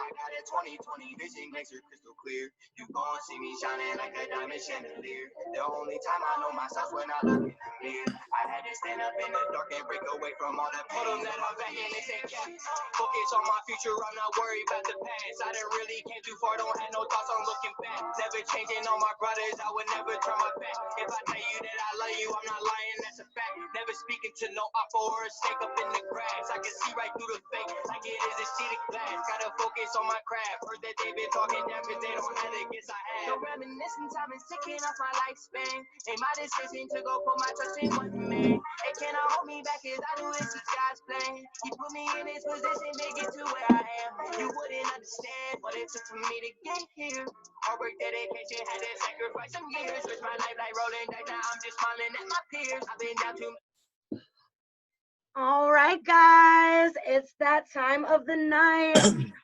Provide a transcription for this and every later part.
I got a 20/20 vision, makes her crystal clear. You gon' see me shining like a diamond chandelier. The only time I know myself when I look in the mirror. I had to stand up in the dark and break away from all the pain. Put them that I'm back and they say, yeah. Focus on my future, I'm not worried about the past. I done really came too far, don't have no thoughts on looking back. Never changing on my brothers, I would never turn my back. If I tell you that I love you, I'm not lying, that's a fact. Never speaking to no oppa or a snake up in the grass. I can see right through the fake, like it is a sheet of glass. Gotta focus on my craft. Heard that they been talking down cause they don't have the gifts I have. No reminiscing, time is ticking off my lifespan. Ain't my decision to go put my trust in one man. They cannot hold me back cause I knew this was God's plan. He put me in this position to get to where I am. You wouldn't understand what it took for me to get here. Hard work, dedication, had to sacrifice some years. Switch my life like rolling dice, now I'm just smiling at my peers. I've been down too much. All right, guys, it's that time of the night.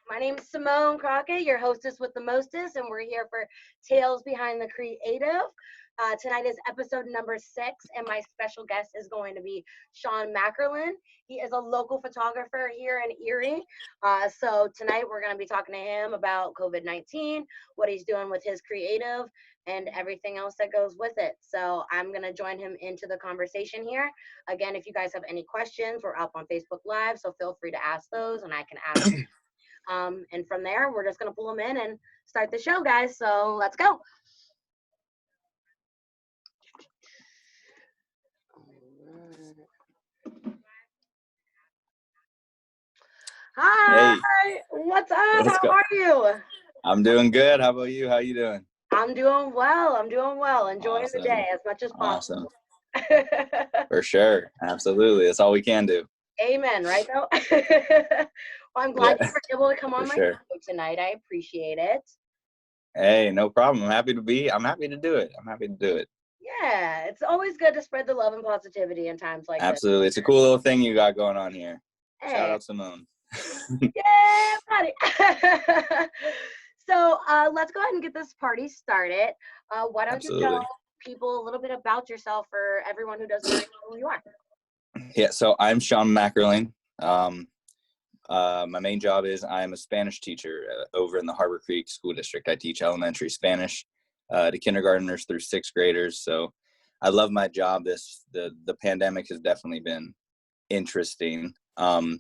My name is Symoné Crockett, your hostess with the mostest, and we're here for Tales Behind the Creative. Tonight is episode number 6, and my special guest is going to be Sean McErlane. He is a local photographer here in Erie. So tonight we're going to be talking to him about COVID-19, what he's doing with his creative, and everything else that goes with it. So I'm going to join him into the conversation here. Again, if you guys have any questions, we're up on Facebook Live, so feel free to ask those, and I can ask them. And from there, we're just going to pull them in and start the show, guys. So let's go. Hi, hey, what's up? How are you? I'm doing good. How about you? How you doing? I'm doing well. Enjoying the day as much as possible. For sure. Absolutely. That's all we can do. Amen, right though? Well, I'm glad you were able to come on my show tonight. I appreciate it. Hey, no problem. I'm happy to do it. Yeah, it's always good to spread the love and positivity in times like this. Absolutely. It's a cool little thing you got going on here. Hey. Shout out Symoné. Yeah, buddy. So let's go ahead and get this party started. Why don't you tell people a little bit about yourself for everyone who doesn't know who you are? Yeah, so I'm Sean McErlane. My main job is I'm a Spanish teacher over in the Harbor Creek School District. I teach elementary Spanish to kindergartners through 6th graders. So I love my job. The pandemic has definitely been interesting. For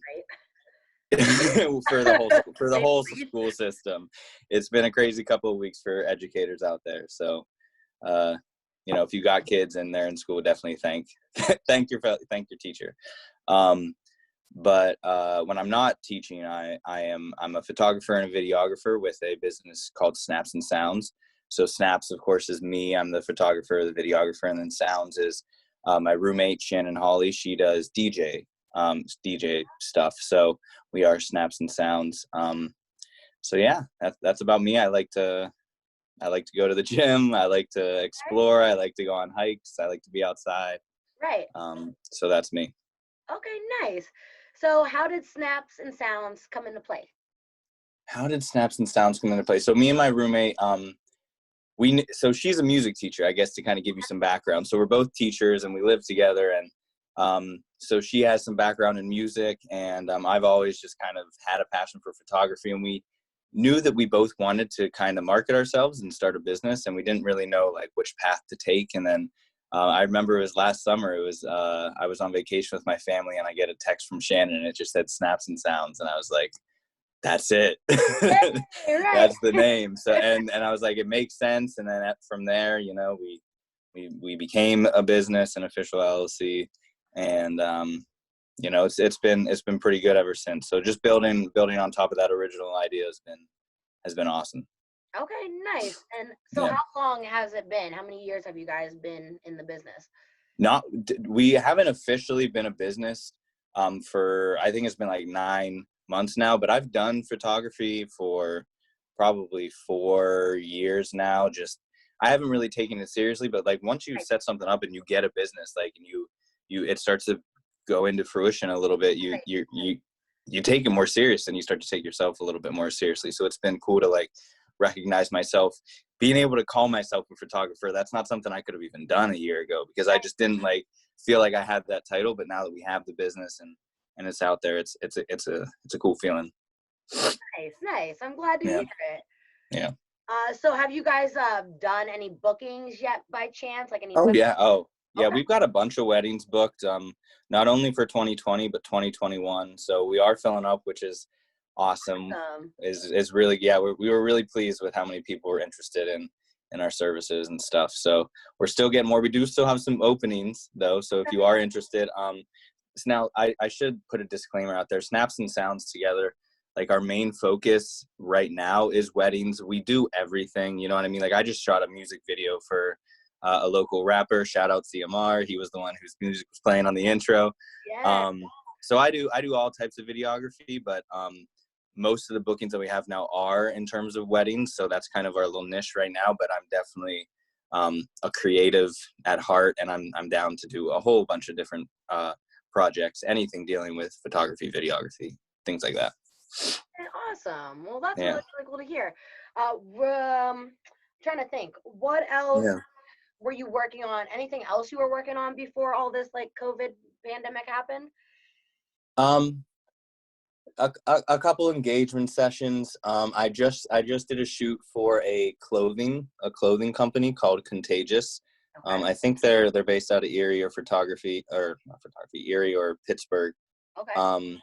the whole school system. It's been a crazy couple of weeks for educators out there. So, if you got kids and they're in school, definitely thank your teacher. But when I'm not teaching, I'm a photographer and a videographer with a business called Snaps and Sounds. So Snaps, of course, is me. I'm the photographer, the videographer, and then Sounds is my roommate Shannon Hawley. She does DJ stuff. So we are Snaps and Sounds. So yeah, that's about me. I like to go to the gym. I like to explore. I like to go on hikes. I like to be outside. Right. So that's me. Okay, nice. So how did Snaps and Sounds come into play? So me and my roommate, so she's a music teacher, I guess, to kind of give you some background. So we're both teachers and we live together, and so she has some background in music, and I've always just kind of had a passion for photography, and we knew that we both wanted to kind of market ourselves and start a business, and we didn't really know like which path to take. And then I remember it was last summer, I was on vacation with my family, and I get a text from Shannon, and it just said Snaps and Sounds, and I was like, that's it. Right. That's the name. So and I was like, it makes sense. And then from there, we became a business, an official LLC. And it's been pretty good ever since. So just building on top of that original idea has been awesome. Okay, nice. And so How long has it been? How many years have you guys been in the business? We haven't officially been a business for, I think it's been like 9 months now, but I've done photography for probably 4 years now. Just I haven't really taken it seriously, but like once you set something up and you get a business, like, and it starts to go into fruition a little bit, you take it more serious, and you start to take yourself a little bit more seriously. So it's been cool to like recognize myself, being able to call myself a photographer. That's not something I could have even done a year ago, because I just didn't like feel like I had that title. But now that we have the business and it's out there, it's a cool feeling. Nice. I'm glad to hear it. Yeah. So have you guys done any bookings yet by chance? Like any Oh, weddings? yeah. Oh, yeah. Okay. We've got a bunch of weddings booked, not only for 2020, but 2021. So we are filling up, which is awesome. Is really, yeah, we were really pleased with how many people were interested in our services and stuff. So we're still getting more. We do still have some openings, though. So if you are interested, so now I should put a disclaimer out there. Snaps and Sounds together, like our main focus right now is weddings. We do everything, you know what I mean? Like I just shot a music video for a local rapper. Shout out CMR. He was the one whose music was playing on the intro. Yeah. So I do all types of videography, but most of the bookings that we have now are in terms of weddings. So that's kind of our little niche right now, but I'm definitely a creative at heart, and I'm down to do a whole bunch of different projects, anything dealing with photography, videography, things like that. Awesome. Well, that's Yeah. really cool to hear. Trying to think, what else were you working on? Anything else you were working on before all this like COVID pandemic happened? A couple engagement sessions. I just did a shoot for a clothing company called Contagious. Okay. I think they're based out of Erie or Erie or Pittsburgh. Okay.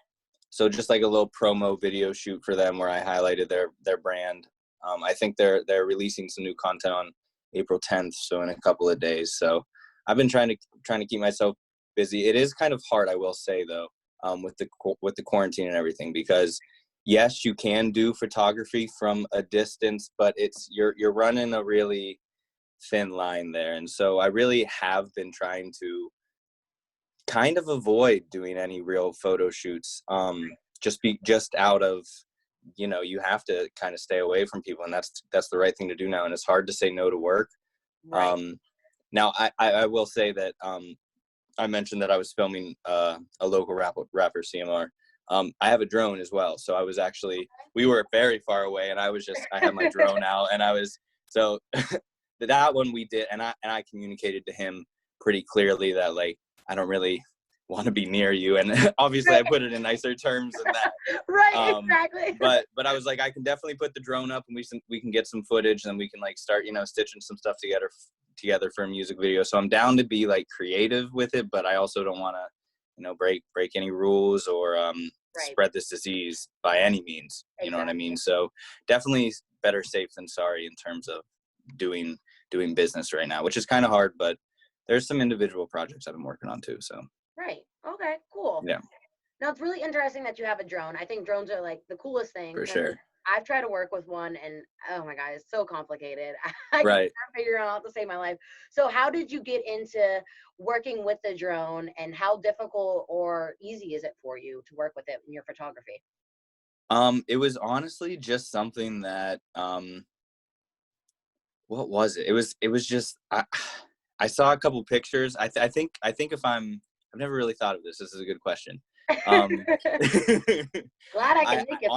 So just like a little promo video shoot for them where I highlighted their brand. I think they're releasing some new content on April 10th, so in a couple of days. So I've been trying to keep myself busy. It is kind of hard, I will say, though, with the quarantine and everything, because yes, you can do photography from a distance, but you're running a really thin line there. And so I really have been trying to kind of avoid doing any real photo shoots, just out of, you have to kind of stay away from people, and that's the right thing to do now. And it's hard to say no to work. Right. Now I will say that I mentioned that I was filming a local rapper CMR. I have a drone as well, so we were very far away, and I had my drone out, and so that one we did, and I communicated to him pretty clearly that, like, I don't really want to be near you, and obviously I put it in nicer terms than that. Right, exactly. But I was like, I can definitely put the drone up, and we can get some footage, and we can like start stitching some stuff together for a music video. So I'm down to be like creative with it, but I also don't want to break any rules or spread this disease by any means. You know what I mean? So definitely better safe than sorry in terms of doing business right now, which is kind of hard, but there's some individual projects I've been working on too. So right. Okay, cool. Yeah. Now it's really interesting that you have a drone. I think drones are like the coolest thing. For sure. I've tried to work with one, and oh my God, it's so complicated. I Right. can't figure out how to save my life. So how did you get into working with the drone, and how difficult or easy is it for you to work with it in your photography? It was honestly just something that what was it? It was just I saw a couple pictures. I think I've never really thought of this. This is a good question. Glad I can make it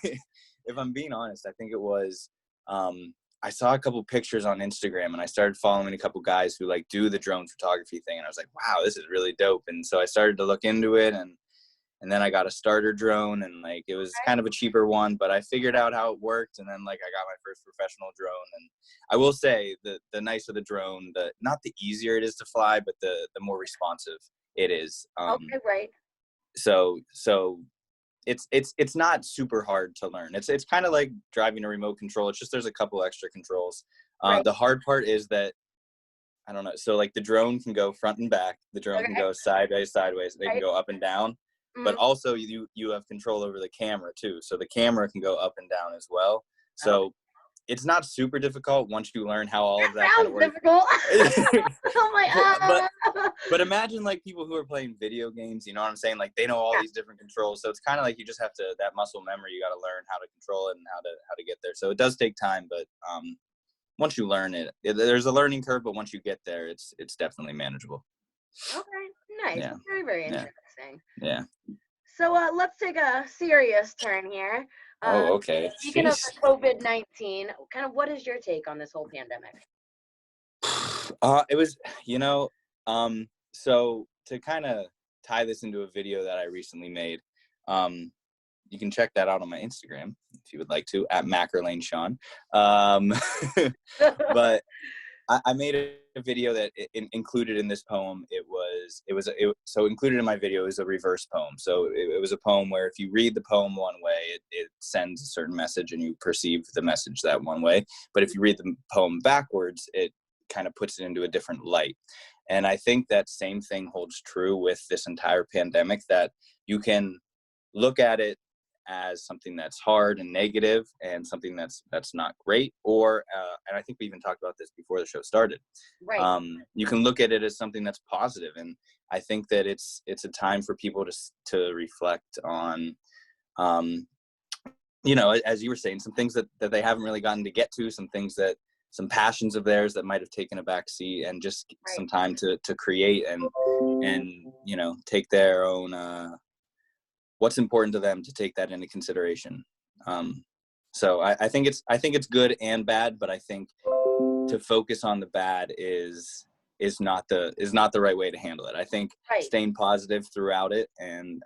think. If I'm being honest, I think it was I saw a couple pictures on Instagram, and I started following a couple guys who like do the drone photography thing, and I was like, wow, this is really dope. And so I started to look into it, and then I got a starter drone, and like it was kind of a cheaper one, but I figured out how it worked, and then like I got my first professional drone. And I will say the nicer the drone, not the easier it is to fly, but the more responsive it is. Okay, right. So it's not super hard to learn. It's kind of like driving a remote control. It's just there's a couple extra controls. Right. The hard part is that I don't know. So like the drone can go front and back. The drone can go sideways. They can go up and down. But also you have control over the camera too. So the camera can go up and down as well. So it's not super difficult once you learn how all of that kind of works. Difficult. Oh my but imagine like people who are playing video games, you know what I'm saying? Like they know all these different controls. So it's kind of like you just have to, that muscle memory, you got to learn how to control it and how to get there. So it does take time, but once you learn it, there's a learning curve, but once you get there, it's definitely manageable. Okay, nice. Yeah. Very, very interesting. Yeah. So let's take a serious turn here. Okay. Speaking of COVID-19, kind of what is your take on this whole pandemic? It was, so to kind of tie this into a video that I recently made, you can check that out on my Instagram if you would like to, at McErlane Sean. But I made a video that included in this poem. So included in my video is a reverse poem. So it was a poem where if you read the poem one way, it sends a certain message and you perceive the message that one way. But if you read the poem backwards, it kind of puts it into a different light. And I think that same thing holds true with this entire pandemic, that you can look at it as something that's hard and negative and something that's not great, or and I think we even talked about this before the show started. Right. You can look at it as something that's positive, and I think that it's a time for people to reflect on, you know, as you were saying, some things that they haven't really gotten to get to, some passions of theirs that might have taken a back seat, and just some time to create and you know, take their own what's important to them, to take that into consideration. So I think it's good and bad, but I think to focus on the bad is not the right way to handle it. I think staying positive throughout it, and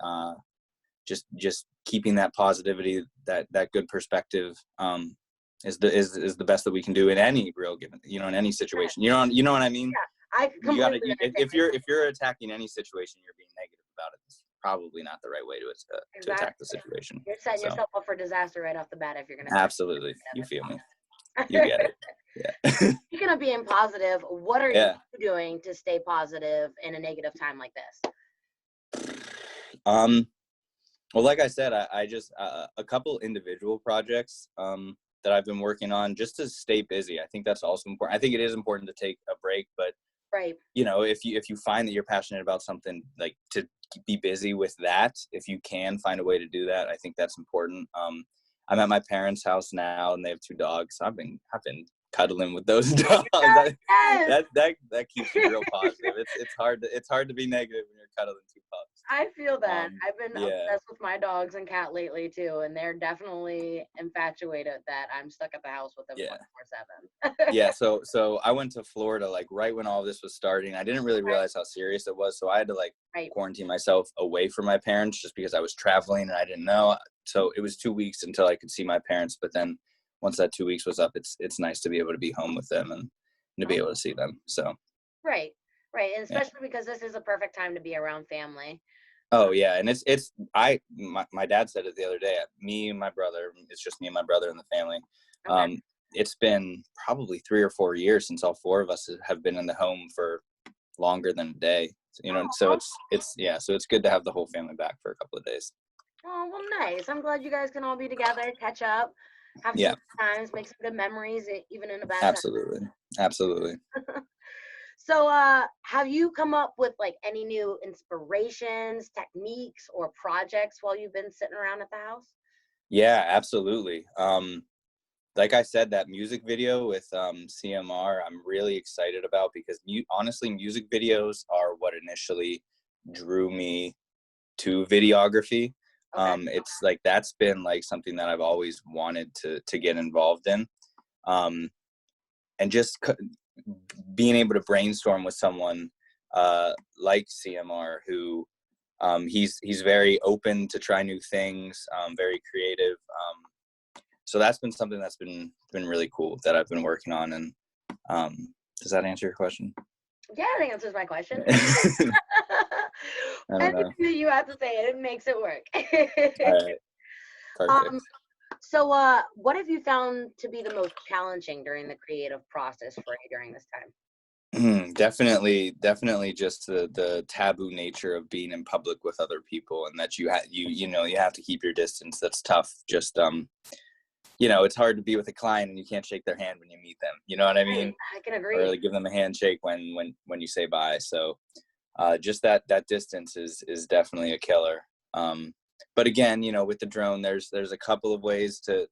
just keeping that positivity, that good perspective, is the best that we can do in any real given, you know, in any situation. You know what I mean? Yeah, I completely if you're attacking any situation, you're being negative about it. It's probably not the right way to attack the situation. You're setting yourself up for disaster right off the bat if you're going to. Absolutely. You feel me. You get it. Yeah. Speaking of being positive, what are you doing to stay positive in a negative time like this? Well, like I said, I just a couple individual projects that I've been working on just to stay busy. I think that's also important. I think it is important to take a break, but you know, if you find that you're passionate about something, like, to be busy with that, if you can find a way to do that, I think that's important. I'm at my parents' house now, and they have 2 dogs. I've been cuddling with those dogs. That keeps you real positive. It's hard to be negative when you're cuddling 2 pups. I feel that. I've been obsessed with my dogs and cat lately too, and they're definitely infatuated that I'm stuck at the house with them 24/7. Yeah, so I went to Florida like right when all this was starting. I didn't really realize how serious it was, so I had to like quarantine myself away from my parents just because I was traveling and I didn't know. So it was 2 weeks until I could see my parents, but then once that 2 weeks was up, it's nice to be able to be home with them and to be able to see them. So right, and especially because this is a perfect time to be around family. Oh yeah, and my dad said it the other day. Me and my brother, it's just me and my brother in the family. It's been probably 3 or 4 years since all 4 of us have been in the home for longer than a day. You know, so it's good to have the whole family back for a couple of days. Oh, well, nice. I'm glad you guys can all be together, catch up, have some times, make some good memories, even in a bad time. Absolutely. So, have you come up with like any new inspirations, techniques, or projects while you've been sitting around at the house? Yeah, absolutely. Like I said, that music video with CMR, I'm really excited about, because honestly, music videos are what initially drew me to videography. It's like, that's been like something that I've always wanted to get involved in. And just being able to brainstorm with someone like CMR, who he's very open to try new things, very creative. So that's been something that's been really cool that I've been working on. And does that answer your question? Yeah, it answers my question. Anything that you have to say, it makes it work. All right. Perfect. So what have you found to be the most challenging during the creative process for you during this time? Definitely just the taboo nature of being in public with other people, and that you have to keep your distance. That's tough. Just you know, it's hard to be with a client and you can't shake their hand when you meet them. You know what I mean? I can agree. Or really give them a handshake when you say bye. So just that distance is definitely a killer. But again, you know, with the drone, there's a couple of ways to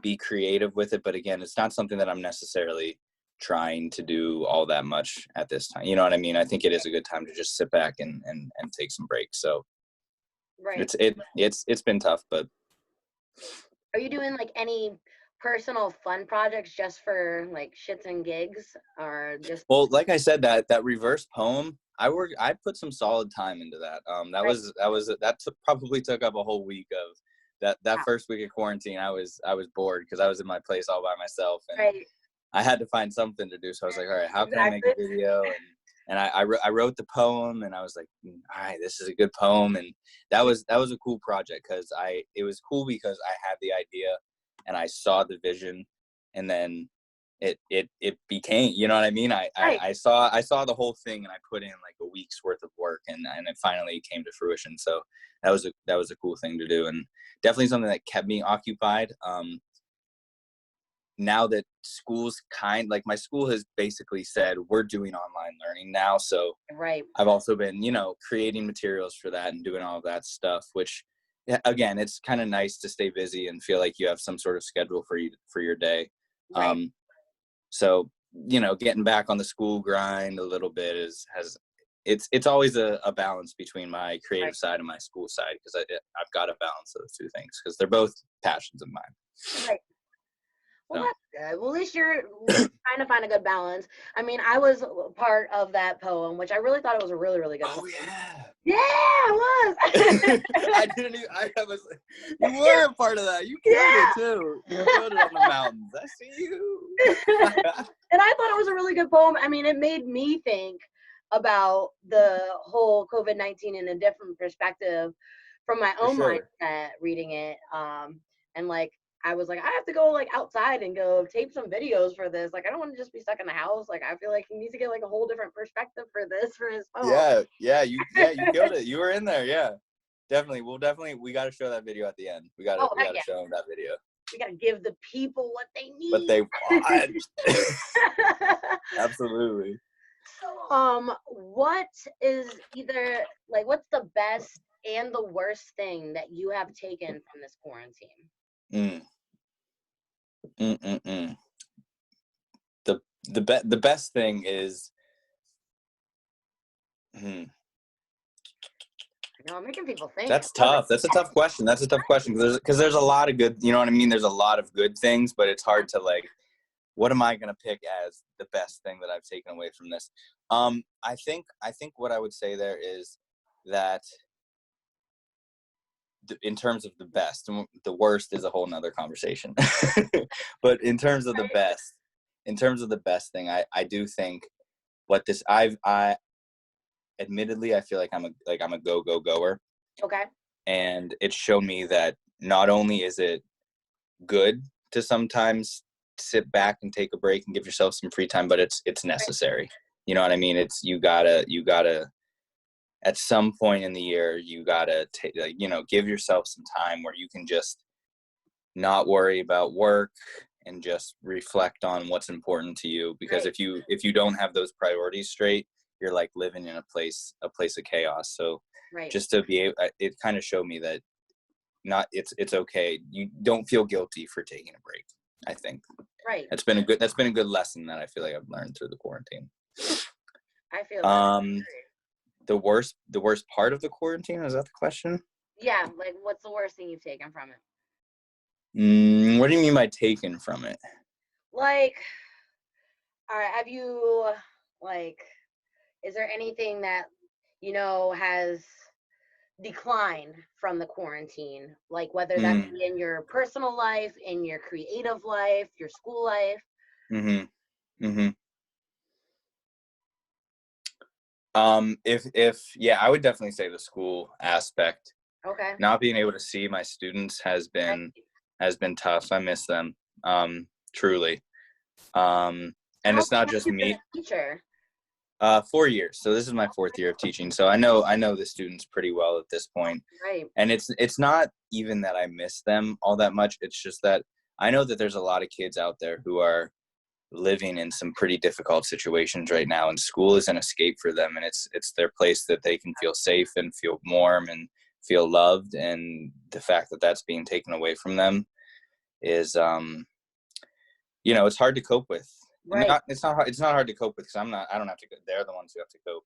be creative with it. But again, it's not something that I'm necessarily trying to do all that much at this time. You know what I mean? I think it is a good time to just sit back and take some breaks. So it's been tough, but. Are you doing like any personal fun projects just for like shits and gigs, or just? Well, like I said, that reverse poem, I put some solid time into that. That probably took up a whole week of that first week of quarantine. I was bored because I was in my place all by myself, and I had to find something to do. So I was like, all right, how can I make a video? And I wrote the poem, and I was like, all right, this is a good poem. And that was a cool project because it was cool because I had the idea and I saw the vision, and then it became, you know what I mean? I saw the whole thing, and I put in like a week's worth of work, and it finally came to fruition. So that was a cool thing to do, and definitely something that kept me occupied. Now that schools my school has basically said we're doing online learning now. So I've also been, creating materials for that and doing all of that stuff, which again, it's kind of nice to stay busy and feel like you have some sort of schedule for your day. So, getting back on the school grind a little bit it's always a balance between my creative side and my school side, because I've got to balance those two things because they're both passions of mine. Right. Well, that's good. Well, at least you're trying to find a good balance. I mean, I was part of that poem, which I really thought it was a really, really good poem. Yeah, it was. You were a part of that. You killed it too. You killed it on the mountains. I see you. And I thought it was a really good poem. I mean, it made me think about the whole COVID-19 in a different perspective from my own mindset reading it. And like, I was like, I have to go like outside and go tape some videos for this. Like, I don't want to just be stuck in the house. Like, I feel like he needs to get like a whole different perspective for his poem. You killed it. You were in there. Yeah, definitely. We got to show that video at the end. We got to show them that video. We got to give the people what they need. What they want. Absolutely. So, what is what's the best and the worst thing that you have taken from this quarantine? The best thing is I'm making people think. That's tough. That's a tough question because there's a lot of good, you know what I mean? There's a lot of good things, but it's hard to what am I going to pick as the best thing that I've taken away from this? I think what I would say there is that in terms of the best, the worst is a whole nother conversation. But in terms of the best thing, I do think I admittedly, I feel like I'm a goer. Okay. And it showed me that not only is it good to sometimes sit back and take a break and give yourself some free time, but it's necessary. You know what I mean? It's you gotta at some point in the year, you gotta give yourself some time where you can just not worry about work and just reflect on what's important to you. Because if you don't have those priorities straight, you're like living in a place of chaos. So just to be able, it kind of showed me that it's okay. You don't feel guilty for taking a break. I think that's been a good lesson that I feel like I've learned through the quarantine. I feel the worst part of the quarantine, is that the question? Yeah, like what's the worst thing you've taken from it? What do you mean by taken from it? Like, all right, have you is there anything that has declined from the quarantine, like whether that be in your personal life, in your creative life, your school life? I would definitely say the school aspect. Okay. Not being able to see my students has been tough. I miss them, truly. And it's not just me. Teacher. 4 years. So this is my 4th year of teaching. So I know the students pretty well at this point. Right. And it's not even that I miss them all that much. It's just that I know that there's a lot of kids out there who are living in some pretty difficult situations right now, and school is an escape for them, and it's their place that they can feel safe and feel warm and feel loved. And the fact that that's being taken away from them is it's hard to cope with. Right. It's not hard to cope with because I don't have to go. They're the ones who have to cope.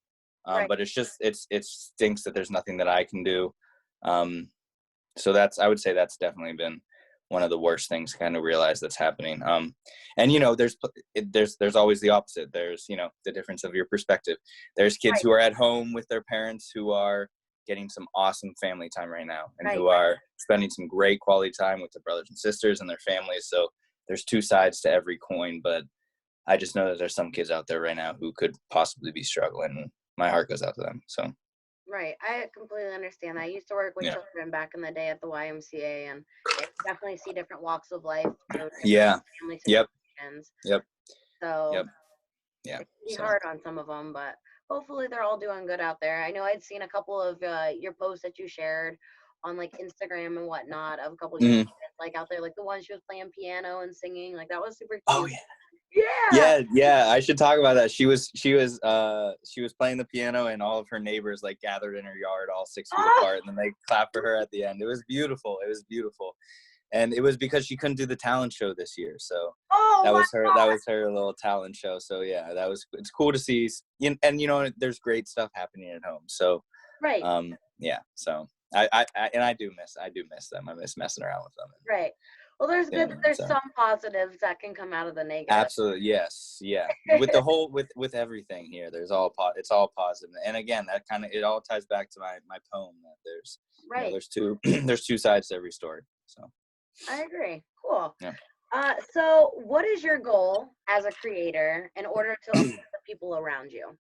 But it's just it stinks that there's nothing that I can do. So I would say that's definitely been one of the worst things to kind of realize that's happening. And you know, there's always the opposite. There's, you know, the difference of your perspective. There's kids who are at home with their parents who are getting some awesome family time right now, and who are spending some great quality time with their brothers and sisters and their families. So there's two sides to every coin, but I just know that there's some kids out there right now who could possibly be struggling, and my heart goes out to them. So. Right. I completely understand that. I used to work with Yeah. children back in the day at the YMCA, and I definitely see different walks of life. Yeah. Family Yep. situations. Yep. So Yep. Yeah. it can be hard on some of them, but hopefully they're all doing good out there. I know I'd seen a couple of your posts that you shared on like Instagram and whatnot of a couple of your kids, like out there, like the one she was playing piano and singing. Like that was super cute. Oh yeah. Yeah. Yeah. I should talk about that. She was playing the piano, and all of her neighbors like gathered in her yard, all 6 feet apart, and then they clapped for her at the end. It was beautiful. And it was because she couldn't do the talent show this year. So that was her little talent show. So yeah, it's cool to see. And you know, there's great stuff happening at home. So yeah. So I do miss them. I miss messing around with them. Right. Well, there's good that there's some positives that can come out of the negative. Absolutely, yes, yeah. With the whole, with everything here, it's all positive. And again, that kind of, it all ties back to my poem that there's, you know, there's two there's two sides to every story. So I agree. Cool. Yeah. So what is your goal as a creator in order to uplift the people around you?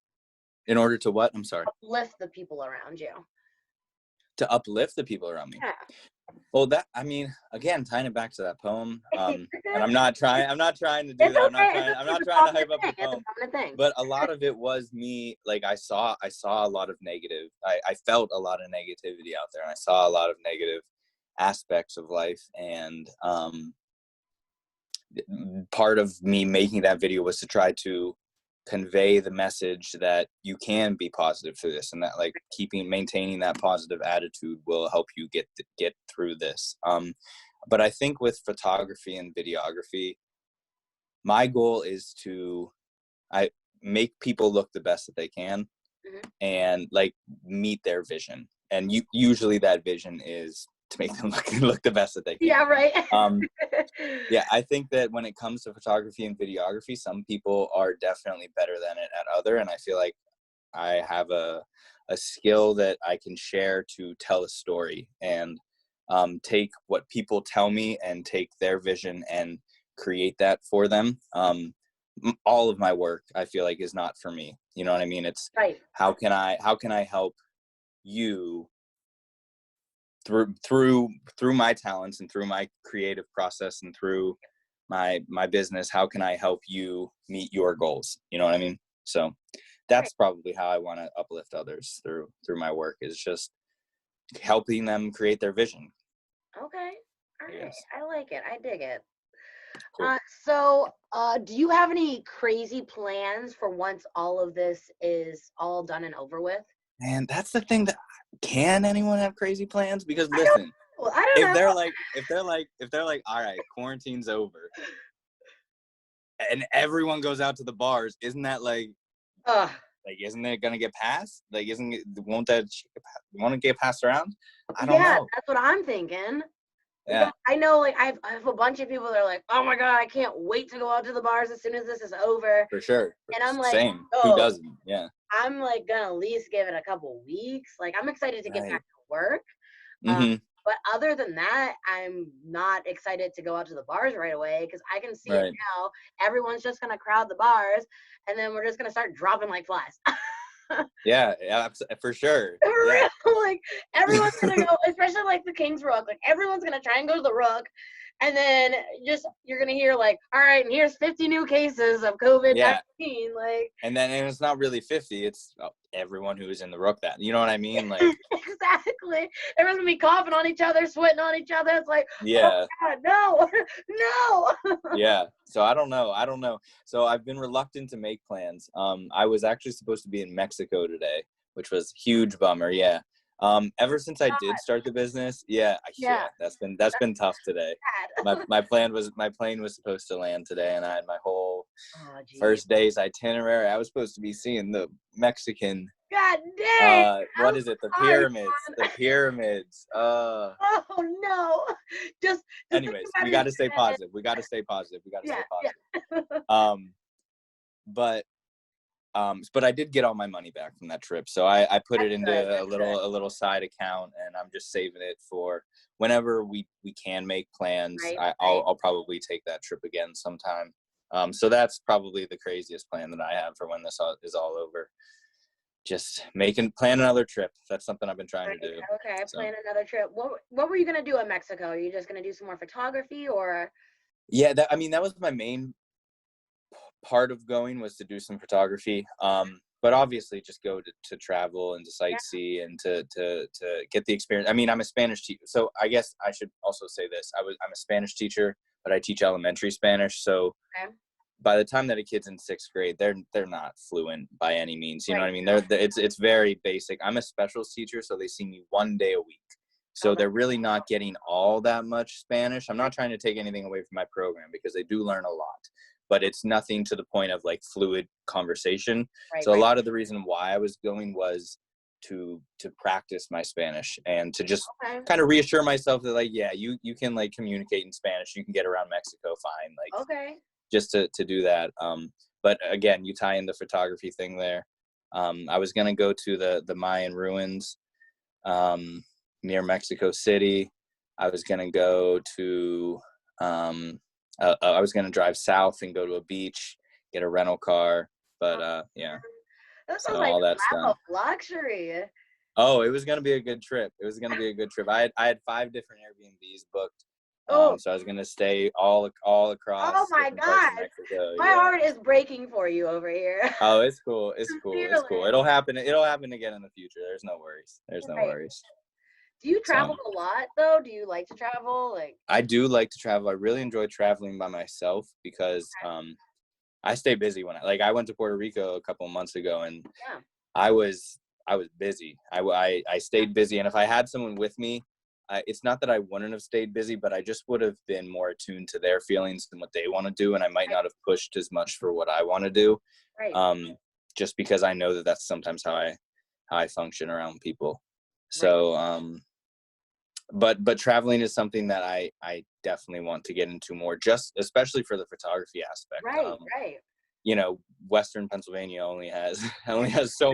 In order to what? I'm sorry. Uplift the people around you. To uplift the people around me. Yeah. Well, I mean, again, tying it back to that poem, and I'm not trying to do that. I'm not trying to hype up the poem, but a lot of it was me. Like I saw a lot of negative. I felt a lot of negativity out there, and I saw a lot of negative aspects of life. And part of me making that video was to try to convey the message that you can be positive through this, and that like maintaining that positive attitude will help you get through this. But I think with photography and videography, my goal is to make people look the best that they can, and like meet their vision. And usually that vision is to make them look the best that they can. Yeah, right. Yeah, I think that when it comes to photography and videography, some people are definitely better than it at other, and I feel like I have a skill that I can share to tell a story, and take what people tell me and take their vision and create that for them. All of my work, I feel like, is not for me. You know what I mean? It's how can I help you through my talents and through my creative process and through my business. How can I help you meet your goals? You know what I mean? So that's probably how I want to uplift others through my work, is just helping them create their vision. Okay. All right. Yes. I like it. I dig it. Cool. So do you have any crazy plans for once all of this is all done and over with? Man, that's the thing. That can anyone have crazy plans? Because listen, if they're like, all right, quarantine's over, and everyone goes out to the bars, isn't that like, isn't it gonna get passed? Like, won't it get passed around? I don't know. Yeah, that's what I'm thinking. Yeah. I know, like, I have a bunch of people that are like, oh my God, I can't wait to go out to the bars as soon as this is over. For sure. And I'm like, same. Who doesn't? Yeah. I'm like gonna at least give it a couple weeks. Like, I'm excited to get back to work. But other than that, I'm not excited to go out to the bars right away, because I can see it now. Everyone's just gonna crowd the bars, and then we're just gonna start dropping like flies. Yeah, for sure. For real, like everyone's gonna go, especially like the King's Rook. Like everyone's gonna try and go to the Rook, and then you're gonna hear like, all right, and here's 50 new cases of COVID-19. Like, and it's not really 50. It's everyone who is in the Rook. That, you know what I mean? Like exactly. Everyone's gonna be coughing on each other, sweating on each other. It's like, yeah, oh God, no. Yeah. So I don't know. So I've been reluctant to make plans. I was actually supposed to be in Mexico today, which was a huge bummer. Yeah. Ever since I did start the business, that's been tough today. My plane was supposed to land today, and I had my whole first day's itinerary. I was supposed to be seeing the Mexican God dang. What is it? The sorry, pyramids. The pyramids. Oh no. Just Anyways, we got to stay positive. We got to stay positive. We got to stay positive. Yeah. But I did get all my money back from that trip. So I put it into a little side account, and I'm just saving it for whenever we can make plans. Right, I'll probably take that trip again sometime. So that's probably the craziest plan that I have for when this is all over. Just plan another trip. That's something I've been trying to do. Okay, plan another trip. What were you gonna do in Mexico? Are you just gonna do some more photography, or? Yeah, that was my main part of going, was to do some photography. But obviously just go to travel and to sightsee and to get the experience. I mean, I'm a Spanish teacher, so I guess I should also say this. I'm a Spanish teacher, but I teach elementary Spanish. So by the time that a kid's in 6th grade, they're not fluent by any means. You know what I mean? It's very basic. I'm a specials teacher, so they see me 1 day a week. So they're really not getting all that much Spanish. I'm not trying to take anything away from my program, because they do learn a lot, but it's nothing to the point of like fluid conversation. So a lot of the reason why I was going was to practice my Spanish and to just kind of reassure myself that, like, yeah, you can like communicate in Spanish. You can get around Mexico fine. Like, just to do that. But again, you tie in the photography thing there. I was going to go to the Mayan ruins near Mexico City. I was going to go to, I was going to drive south and go to a beach, get a rental car. But yeah. That sounds like a lap of luxury. Oh, it was going to be a good trip. I had 5 different Airbnbs booked. So I was gonna stay all across. Oh my God! My heart is breaking for you over here. Oh, it's cool. It's cool. It'll happen again in the future. There's no worries. Do you travel a lot though? Do you like to travel? Like, I do like to travel. I really enjoy traveling by myself because I stay busy when I went to Puerto Rico a couple of months ago, and I was busy. I stayed busy, and if I had someone with me, it's not that I wouldn't have stayed busy, but I just would have been more attuned to their feelings and what they want to do, and I might not have pushed as much for what I want to do. Just because I know that that's sometimes how I function around people. So, but traveling is something that I definitely want to get into more, just especially for the photography aspect. You know, Western Pennsylvania only has so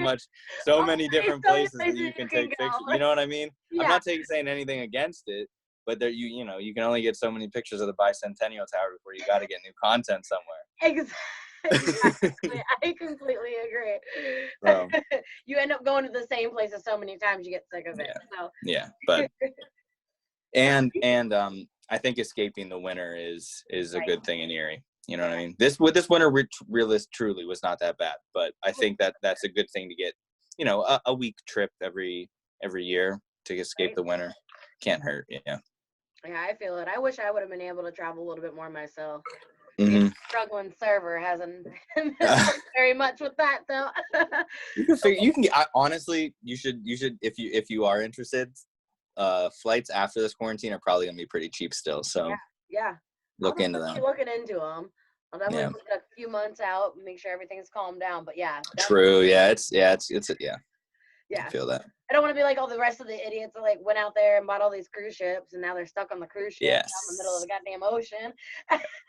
many different places that you can take pictures. You know what I mean? I'm not saying anything against it, but there you can only get so many pictures of the Bicentennial Tower before you got to get new content somewhere. Exactly. I completely agree. You end up going to the same places so many times you get sick of it. But and I think escaping the winter is a good thing in Erie. You know what I mean? This winter truly was not that bad, but I think that's a good thing to get, a week trip every year to escape the winter. Can't hurt. Yeah, I feel it. I wish I would have been able to travel a little bit more myself. Struggling server hasn't very much with that though. Honestly, you should if you are interested, flights after this quarantine are probably gonna be pretty cheap still. So look into them. Looking into them. I'll definitely look a few months out, make sure everything's calmed down. But true. Yeah, it's I feel that. I don't want to be like all the rest of the idiots that like went out there and bought all these cruise ships and now they're stuck on the cruise ship out in the middle of the goddamn ocean.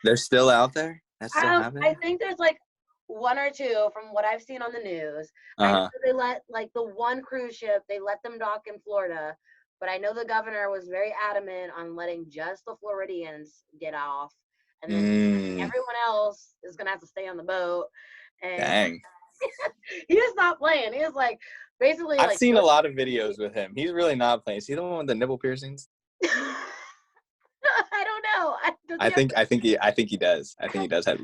They're still out there? That's still happening? I think there's like 1 or 2 from what I've seen on the news. I know they let like the one cruise ship, they let them dock in Florida, but I know the governor was very adamant on letting just the Floridians get off, and then everyone else is gonna have to stay on the boat. And dang. He just not playing. He was like basically. I've seen a lot of videos with him. He's really not playing. Is he the one with the nipple piercings? I don't know. I think he does. I think he does have.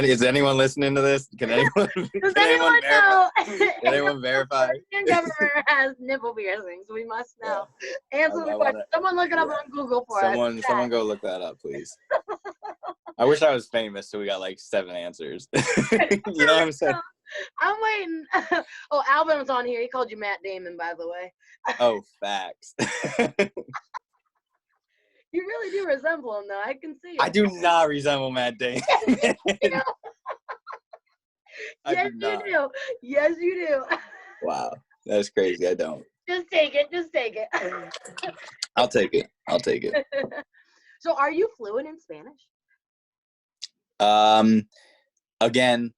Is anyone listening to this? Can anyone know? Can anyone verify? The governor has nipple piercings. We must know. Answer the question. Someone look it up on Google for us. Someone go look that up, please. I wish I was famous, so we got like 7 answers. You know what I'm saying? I'm waiting. Oh, Alvin's on here. He called you Matt Damon, by the way. Oh, facts. You really do resemble him, though. I can see it. I do not resemble Matt Damon. Yes, you do. Yes, you do. Wow, that's crazy. I don't. Just take it. Just take it. I'll take it. I'll take it. So are you fluent in Spanish? Again,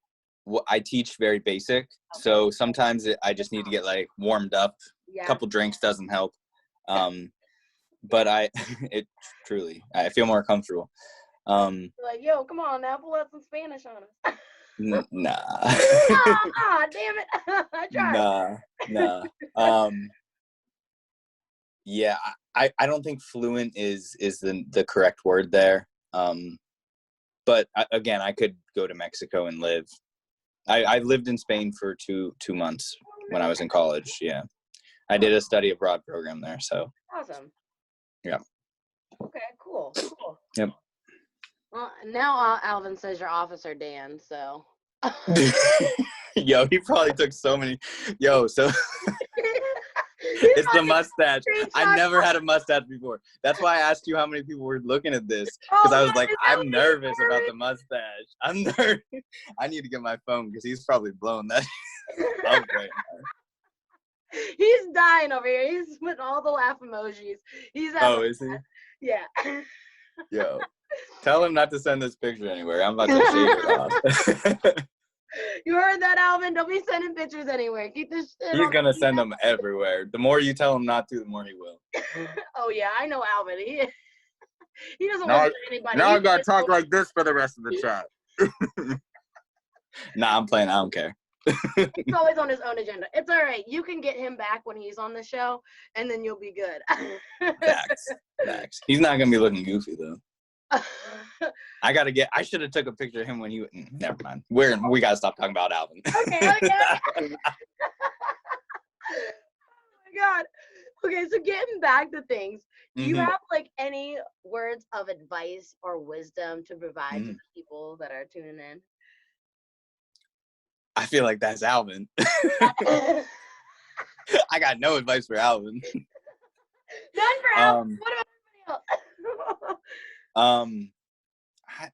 I teach very basic. Okay. So sometimes I just need to get like warmed up. Yeah. A couple drinks doesn't help. But it truly, I feel more comfortable. Like, yo, come on now, pull out some Spanish on us. Nah. Damn it. I tried. Nah. Yeah, I don't think fluent is the correct word there. But again, I could go to Mexico and live. I lived in Spain for two months when I was in college. Yeah, I did a study abroad program there. So awesome. Yeah. Okay. Cool. Yep. Well, now Alvin says you're Officer Dan. So. Yo, he probably took so many. Yo, so. It's the mustache. I never had a mustache before. That's why I asked you how many people were looking at this. Because I was like, I'm nervous about the mustache. I'm nervous. I need to get my phone because he's probably blown that up right now. He's dying over here. He's with all the laugh emojis. Is he? Yeah. Yo, tell him not to send this picture anywhere. I'm about to shave it off. You heard that, Alvin? Don't be sending pictures anywhere. Keep this shit. He's gonna send them everywhere. The more you tell him not to, the more he will. Oh yeah, I know Alvin. He doesn't want to anybody. Now I gotta talk like this for the rest of the chat. Nah, I'm playing. I don't care. He's always on his own agenda. It's all right. You can get him back when he's on the show, and then you'll be good. Facts. He's not gonna be looking goofy though. I should have took a picture of him when never mind. We gotta stop talking about Alvin. Okay. Oh my God. Okay, so getting back to things, do you have like any words of advice or wisdom to provide to the people that are tuning in? I feel like that's Alvin. I got no advice for Alvin. None for Alvin. What about everybody else?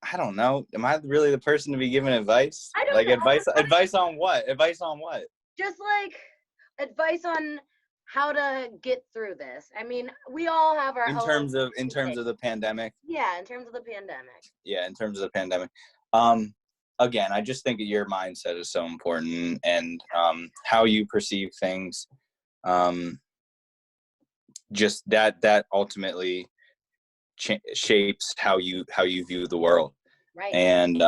I don't know. Am I really the person to be giving advice? I don't know. Advice on what? Advice on what? Just like advice on how to get through this. I mean, we all have our in terms of the pandemic. Yeah, in terms of the pandemic. Yeah, in terms of the pandemic. Again, I just think that your mindset is so important, and how you perceive things. Just that ultimately shapes how you view the world. Right. And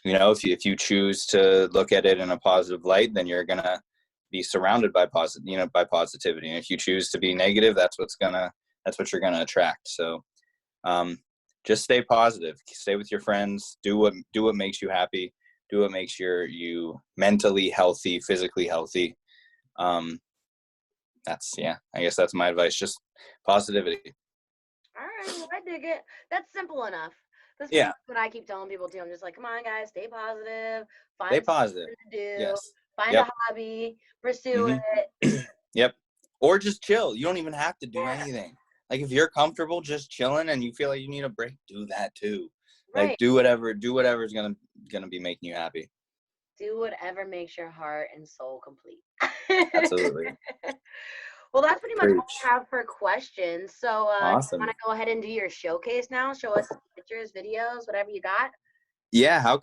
if you choose to look at it in a positive light, then you're gonna be surrounded by positivity. And if you choose to be negative, that's what you're gonna attract. So just stay positive, stay with your friends, do what makes you happy, do what makes you mentally healthy, physically healthy. I guess that's my advice, just positivity. All right, well, I dig it. That's simple enough. That's what I keep telling people too. I'm just like, come on, guys, stay positive. Find something to do. Yes. Find a hobby. Pursue it. Yep. Or just chill. You don't even have to do anything. Like if you're comfortable just chilling and you feel like you need a break, do that too. Right. Like do whatever is gonna be making you happy. Do whatever makes your heart and soul complete. Absolutely. Well, that's pretty much all I have for questions. So awesome. You want to go ahead and do your showcase now? Show us pictures, videos, whatever you got. Yeah, how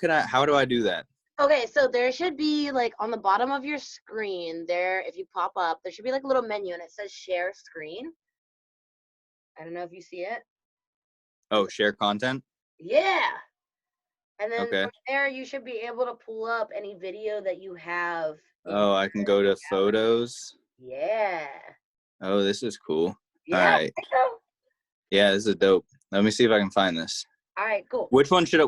do I do that? Okay, so there should be like on the bottom of your screen there, if you pop up, there should be like a little menu and it says share screen. I don't know if you see it. Oh, share content? Yeah. And then from there you should be able to pull up any video that you have. Oh, I can go to photos. Yeah. Oh, this is cool. Yeah, all right. Yeah, this is dope. Let me see if I can find this. All right, cool. Which one should I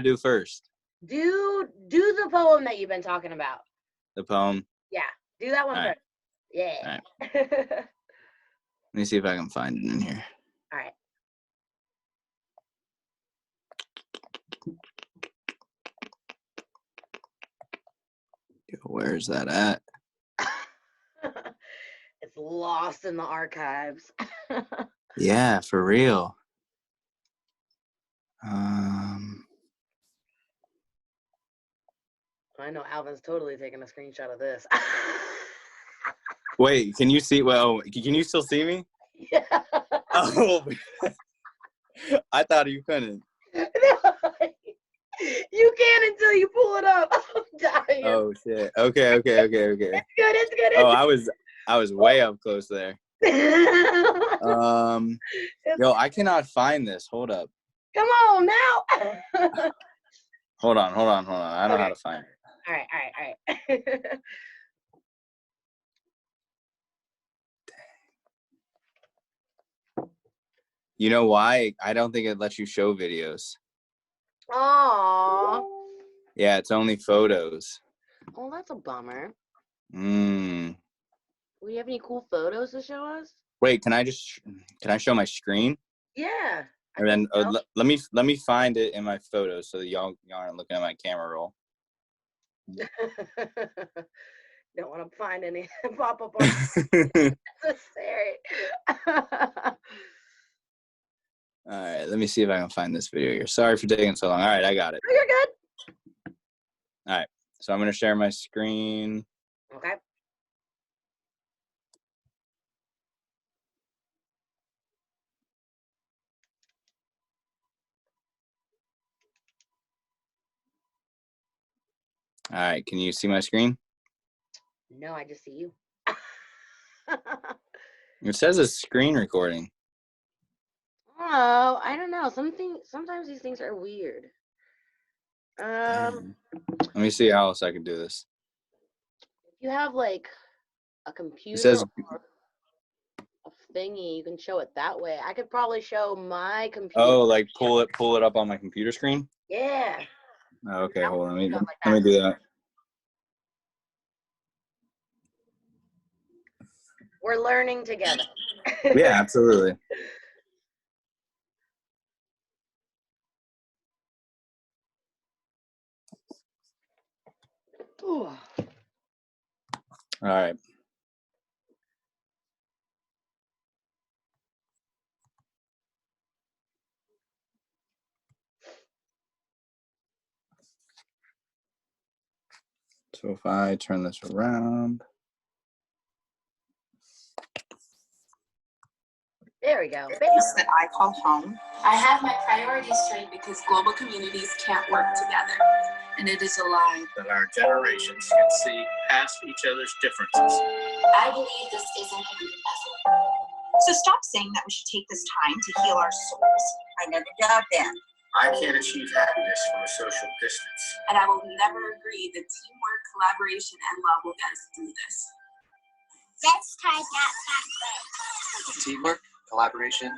do first? Do the poem that you've been talking about. The poem? Yeah. Do that one first. Right. Yeah. All right. Let me see if I can find it in here. All right. Where's that at? It's lost in the archives. Yeah, for real. I know Alvin's totally taking a screenshot of this. Wait, can you see? Well, can you still see me? Yeah. Oh, I thought you couldn't. No, you can until you pull it up. I'm dying. Oh shit. Okay. It's good. It's good. Oh, I was way up close there. Yo, I cannot find this. Hold up. Come on now. Hold on. I know how to find it. All right. You know why? I don't think it lets you show videos. Aww. Yeah, it's only photos. Oh, that's a bummer. Mm. Do you have any cool photos to show us? Wait, can I show my screen? Yeah. And then let me find it in my photos so that y'all aren't looking at my camera roll. Don't want to find any pop up on necessary. All right, let me see if I can find this video here. Sorry for taking so long. All right, I got it. Oh, you're good. All right, so I'm going to share my screen. Okay. All right, can you see my screen? No, I just see you. It says it's screen recording. Oh, I don't know. Sometimes these things are weird. Let me see how else I can do this. If you have like a computer It says or a thingy, you can show it that way. I could probably show my computer. oh, like pull it up on my computer screen? Yeah. Okay, hold on. Stuff like Let me do that. We're learning together. Yeah, absolutely. Ooh. All right. So if I turn this around. There we go. Space that I call home. I have my priorities straight because global communities can't work together. And it is a lie that our generations can see past each other's differences. I believe this isn't a group effort. So stop saying that we should take this time to heal our souls. I never doubt that. I can't achieve happiness from a social distance. And I will never agree that teamwork, collaboration, and love will get us through this. Let's try that backwards. Teamwork, collaboration,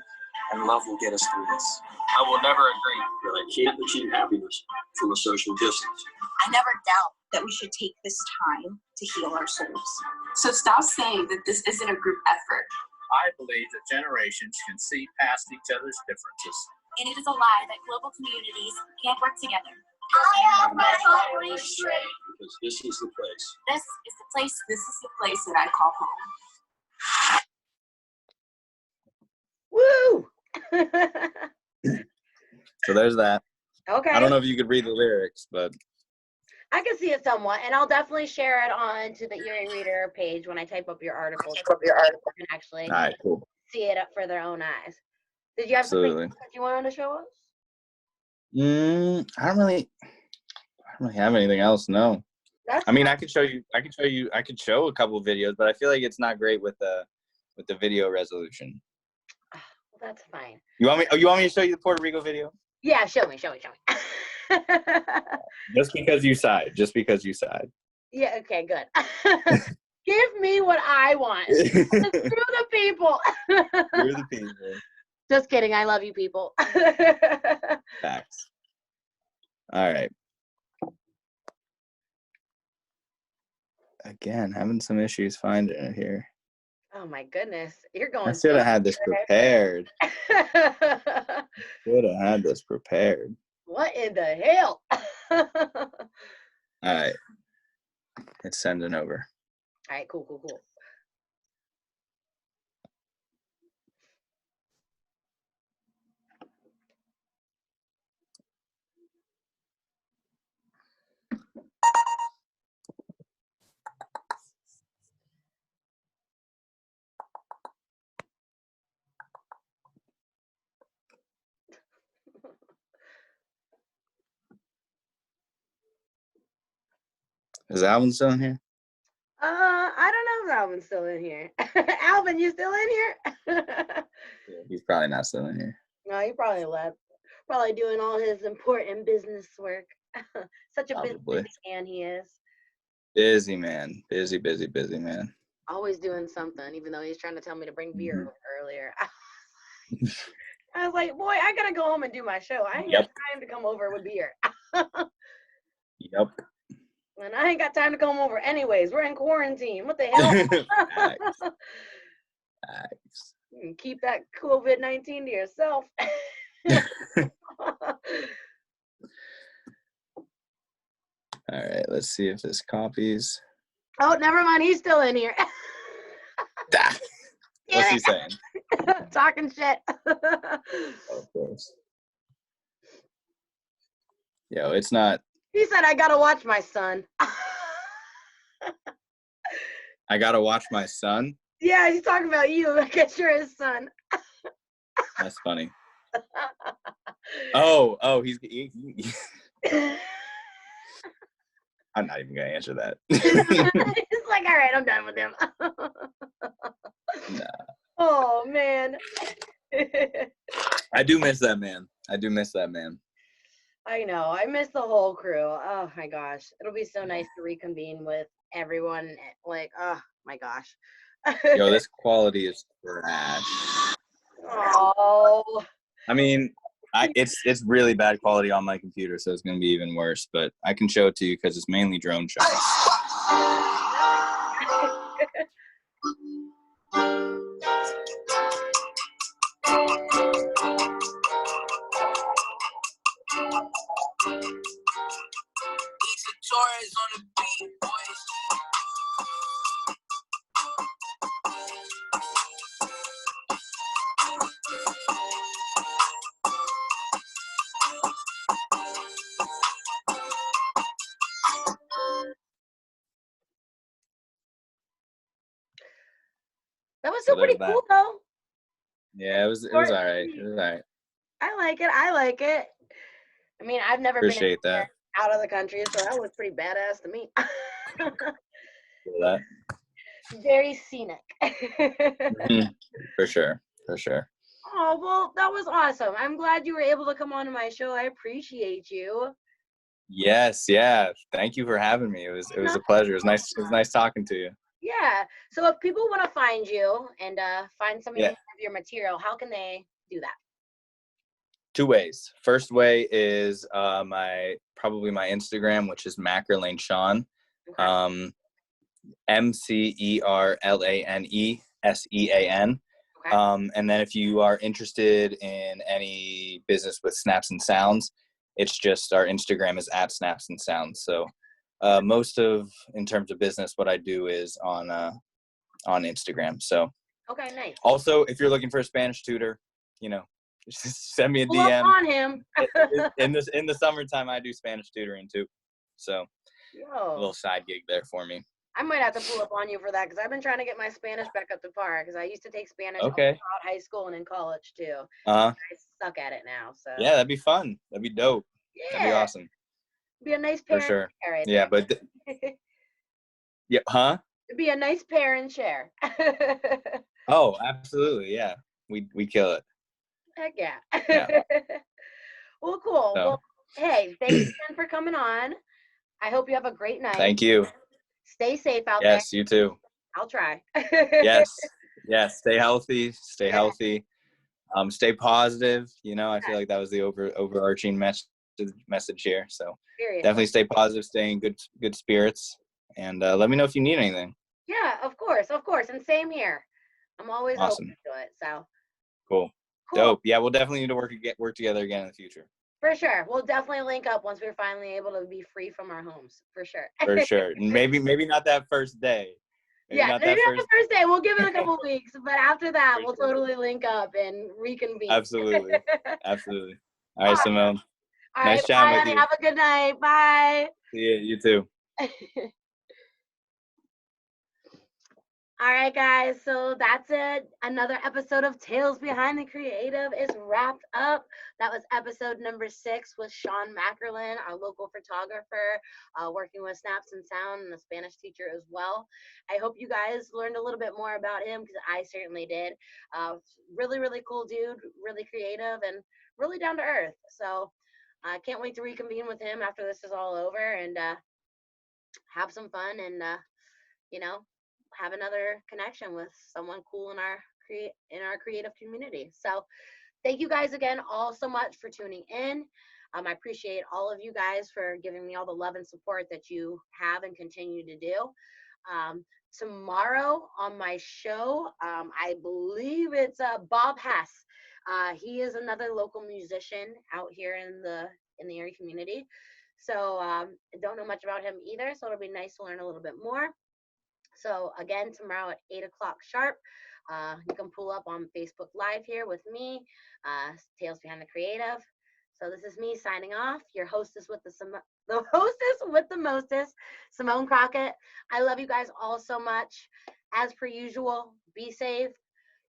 and love will get us through this. I will never agree But I can't achieve happiness from a social distance. I never doubt that we should take this time to heal our souls. So stop saying that this isn't a group effort. I believe that generations can see past each other's differences. And it is a lie that global communities can't work together. I have my priorities straight. Because this is the place. This is the place that I call home. Woo! So there's that. Okay. I don't know if you could read the lyrics, but I can see it somewhat, and I'll definitely share it on to the Erie Reader page when I type up your article. You can actually all right, cool. see it up for their own eyes. Did you have something that you wanted to show us? I don't really have anything else. No. I mean, I could show a couple of videos, but I feel like it's not great with the video resolution. Well, that's fine. You want me to show you the Puerto Rico video? Yeah, show me. Just because you sighed. Yeah, okay, good. Give me what I want. Screw the people. You're the people. Just kidding. I love you, people. Facts. All right. Again, having some issues finding it here. Oh my goodness. You're going. I should have had this prepared. What in the hell? All right. It's sending over. All right, cool. Is Alvin still in here? I don't know if Alvin's still in here. Alvin, you still in here? He's probably not still in here. No, he probably left. Probably doing all his important business work. Such a Probably. busy man he is. Busy man. Busy man. Always doing something, even though he's trying to tell me to bring beer Mhm. over earlier. I was like, boy, I gotta go home and do my show. I ain't Yep. got time to come over with beer. Yep. And I ain't got time to come over anyways. We're in quarantine. What the hell? Facts. Facts. You can keep that COVID-19 to yourself. All right, let's see if this copies. Oh, never mind. He's still in here. What's he saying? Talking shit. Of course. Yo, it's not. He said, I gotta watch my son. I gotta watch my son. Yeah, he's talking about you. I guess you're his son. That's funny. Oh, he's. I'm not even gonna answer that. He's like, all right, I'm done with him. Nah. Oh man. I do miss that man. I know. I miss the whole crew. Oh my gosh. It'll be so nice to reconvene with everyone. Like, oh my gosh. Yo, this quality is trash. Oh. I mean, it's really bad quality on my computer, so it's gonna be even worse. But I can show it to you because it's mainly drone shots. That was So still pretty there's that. cool though. Yeah, it was all right. It was all right. I like it. I mean, I've never Appreciate been that. out of the country, so that was pretty badass to me. For that. Very scenic. For sure. Oh, well, that was awesome. I'm glad you were able to come on to my show. I appreciate you. Yes, yeah. Thank you for having me. It was a pleasure. It was nice talking to you. Yeah. So if people want to find you and find some of Yeah. your material, how can they do that? 2 ways. First way is my Instagram, which is McErlane Sean. Okay. McErlaneSean. Okay. And then if you are interested in any business with snaps and sounds, it's just our Instagram is @snaps and sounds. So most of, in terms of business, what I do is on Instagram. So Okay, nice. also, if you're looking for a Spanish tutor, just send me a Pull up DM. on him. in the summertime, I do Spanish tutoring too. So Yo. a little side gig there for me. I might have to pull up on you for that because I've been trying to get my Spanish back up to par because I used to take Spanish all throughout high school and in college too. I suck at it now. So yeah, that'd be fun. That'd be dope. Yeah. That'd be awesome. Be a nice pair. For sure. Right yeah, there. but yeah, huh? It'd be a nice pair and share. Oh, absolutely. Yeah, we kill it. Heck yeah. Yeah. Well, cool. So. Well, hey, thanks again for coming on. I hope you have a great night. Thank you. Stay safe out there. Yes, you too. I'll try. Yes. Stay healthy. Stay Stay positive. I feel like that was the overarching message here. So Seriously. Definitely stay positive, stay in good spirits, and let me know if you need anything. Yeah, of course, and same here. I'm always Awesome. open to it. So cool. Dope. Yeah, we'll definitely need to work together again in the future. For sure. We'll definitely link up once we're finally able to be free from our homes. For sure. For sure. Maybe not that first day. Maybe not the first day. We'll give it a couple weeks. But after that, we'll totally link up and reconvene. Absolutely. All right, Simone. All nice right, chatting with honey. you. Have a good night. Bye. See you. You too. All right, guys, so that's it. Another episode of Tales Behind the Creative is wrapped up. That was episode number 6 with Sean McErlane, our local photographer, working with Snaps and Sound and a Spanish teacher as well. I hope you guys learned a little bit more about him because I certainly did. Really, really cool dude, really creative, and really down to earth. So I can't wait to reconvene with him after this is all over and have some fun and, you know, have another connection with someone cool in our creative community. So thank you guys again all so much for tuning in. I appreciate all of you guys for giving me all the love and support that you have and continue to do. Tomorrow on my show, I believe it's Bob Hess. He is another local musician out here in the area community. So I don't know much about him either, so it'll be nice to learn a little bit more. So again, tomorrow at 8 o'clock sharp, you can pull up on Facebook Live here with me, Tales Behind the Creative. So this is me signing off. Your hostess with the hostess with the mostest, Symoné Crockett. I love you guys all so much. As per usual, be safe,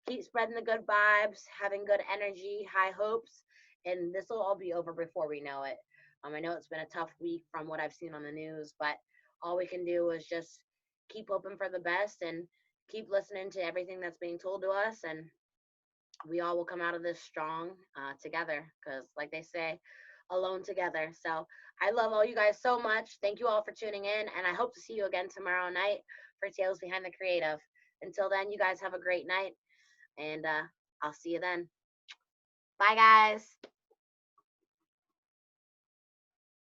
keep spreading the good vibes, having good energy, high hopes, and this will all be over before we know it. I know it's been a tough week from what I've seen on the news, but all we can do is just keep hoping for the best and keep listening to everything that's being told to us, and we all will come out of this strong together, because like they say, alone together. So I love all you guys so much. Thank you all for tuning in, and I hope to see you again tomorrow night for Tales Behind the Creative. Until then, you guys have a great night, and I'll see you then. Bye, guys.